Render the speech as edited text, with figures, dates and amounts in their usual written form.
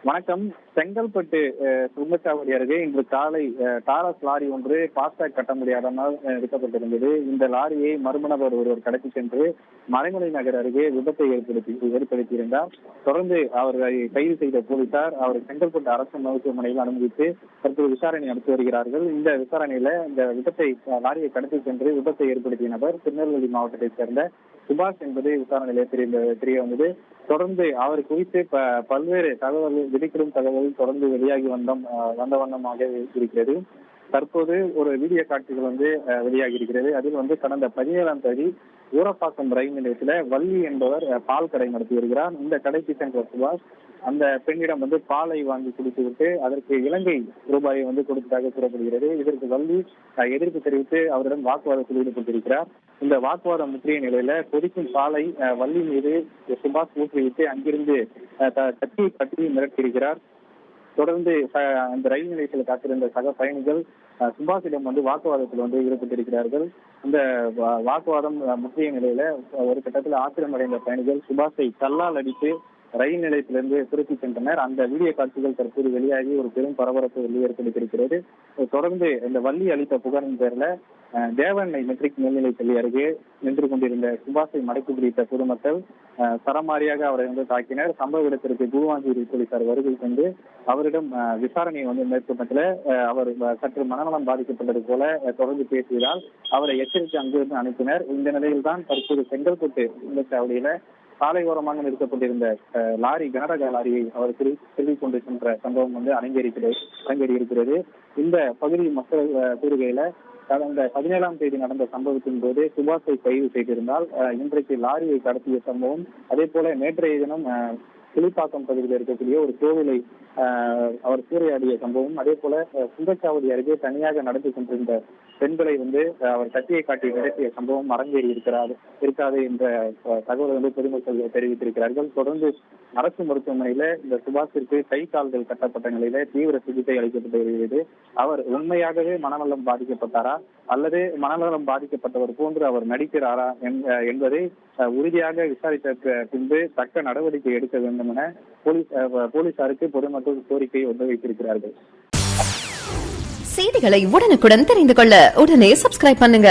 வணக்கம். செங்கல்பட்டு சுங்கச்சாவடி அருகே இன்று காலை டாரஸ் லாரி ஒன்று பாஸ்டாக் கட்ட முடியாதனால் நிறுத்தப்பட்டிருந்தது. இந்த லாரியை மர்ம நபர் ஒருவர் கடத்தி சென்று மறைமலை நகர் அருகே விபத்தை ஏற்படுத்தியிருந்தார். தொடர்ந்து அவர்களை கைது செய்த போலீசார் அவர் செங்கல்பட்டு அரசு மருத்துவமனையில் அனுமதித்து தற்போது விசாரணை நடத்தி வருகிறார்கள். இந்த விசாரணையில இந்த லாரியை கடத்தி சென்று விபத்தை ஏற்படுத்திய நபர் திருநெல்வேலி மாவட்டத்தைச் சேர்ந்த சுபாஷ் என்பது விசாரணையிலே தெரிய வந்தது. தொடர்ந்து அவர் குறித்து பல்வேறு தகவல்கள், திடுக்கிடும் தகவல் தொடர்ந்து வெளியாகி வந்த வண்ணமாக இருக்கிறது. தற்போது ஒரு வீடியோ காட்சிகள் வெளியாகி இருக்கிறது. அதில் கடந்த 17ஆம் தேதி ஊரப்பாக்கம் ரயில் நிலையத்துல வள்ளி என்பவர் பால் கடை நடத்தி வருகிறார். இந்த கடைக்கு சென்ற சுபாஷ் அந்த பெண்ணிடம் பாலை வாங்கி குடித்துவிட்டு அதற்கு இலங்கை ரூபாயை கொடுத்ததாக கூறப்படுகிறது. இதற்கு வள்ளி எதிர்ப்பு தெரிவித்து அவரிடம் வாக்குவாதத்தில் ஈடுபட்டிருக்கிறார். இந்த வாக்குவாதம் முற்றிய நிலையில கொதிக்கும் பாலை வள்ளி மீது சுபாஷ் ஊற்றிவிட்டு அங்கிருந்து கத்தியை கட்டி மிரட்டியிருக்கிறார். தொடர்ந்து அந்த ரயில் நிலையத்தில் காத்திருந்த சக பயணிகள் சுபாஷிடம் வாக்குவாதத்தில் ஈடுபட்டிருக்கிறார்கள். இந்த வாக்குவாதம் முற்றிய நிலையில ஒரு கட்டத்தில் ஆத்திரமடைந்த பயணிகள் சுபாஷை கல்லால் அடித்து ரயில் நிலையத்திலிருந்து திருப்பி சென்றனர். அந்த வீடியோ காட்சிகள் தற்போது வெளியாகி ஒரு பெரும் பரபரப்பு ஏற்படுத்தியிருக்கிறது. தொடர்ந்து இந்த வள்ளி அளித்த புகாரின் பேர்ல தேவண்ணை மெட்ரிக் மேல்நிலைப் பள்ளி அருகே நின்று கொண்டிருந்த சுபாஷை மடக்கி பிடித்த பொதுமக்கள் சரமாரியாக அவரை தாக்கினர். சம்பவ இடத்திற்கு குருவாஞ்சேரி போலீசார் வருகை கொண்டு அவரிடம் விசாரணையை மேற்கொண்டதுல அவர் சற்று மனநலம் பாதிக்கப்பட்டது போல தொடர்ந்து பேசியதால் அவரை எச்சரித்து அங்கிருந்து அனுப்பினர். இந்த நிலையில் தான் தற்போது செங்கல்பட்டு சுங்கச்சாவடியில சாலையோரமாக நிறுத்தப்பட்டிருந்த லாரி, கனரக லாரியை அவர் திருப்பிக் கொண்டு சென்ற சம்பவம் அரங்கேறி இருக்கிறது. இந்த பகுதி மக்கள் கூறுகையில கடந்த 17ஆம் தேதி நடந்த சம்பவத்தின் போது சுபாஷை கைது செய்திருந்தால் இன்றைக்கு லாரியை கடத்திய சம்பவம், அதே போல நேற்றைய தினம் கிளிப்பாக்கம் பகுதியில் இருக்கக்கூடிய ஒரு கோவிலை அவர் சூறையாடிய சம்பவம், அதே போல சுங்கச்சாவடி அருகே தனியாக நடந்து கொண்டிருந்த பெண்களை அவர் கத்தியை காட்டி மிரட்டிய சம்பவம் அரங்கேறி இருக்காது என்ற தகவல் பொதுமக்கள் தெரிவித்திருக்கிறார்கள். தொடர்ந்து அரசு மருத்துவமனையில இந்த சுபாஷிற்கு கை கால்கள் கட்டப்பட்ட நிலையில தீவிர சிகிச்சை அளிக்கப்பட்டு வருகிறது. அவர் உண்மையாகவே மனநலம் பாதிக்கப்பட்டாரா அல்லது மனநலம் பாதிக்கப்பட்டவர் போன்று அவர் நடிக்கிறாரா என்பதை உறுதியாக விசாரித்த பின்பு தக்க நடவடிக்கை எடுக்க வேண்டும் என போலீசாருக்கு பொதுமக்கள் கோரிக்கை வைத்திருக்கிறார்கள். செய்திகளை உடனுக்குடன் தெரிந்து கொள்ள உடனே சப்ஸ்கிரைப் பண்ணுங்க.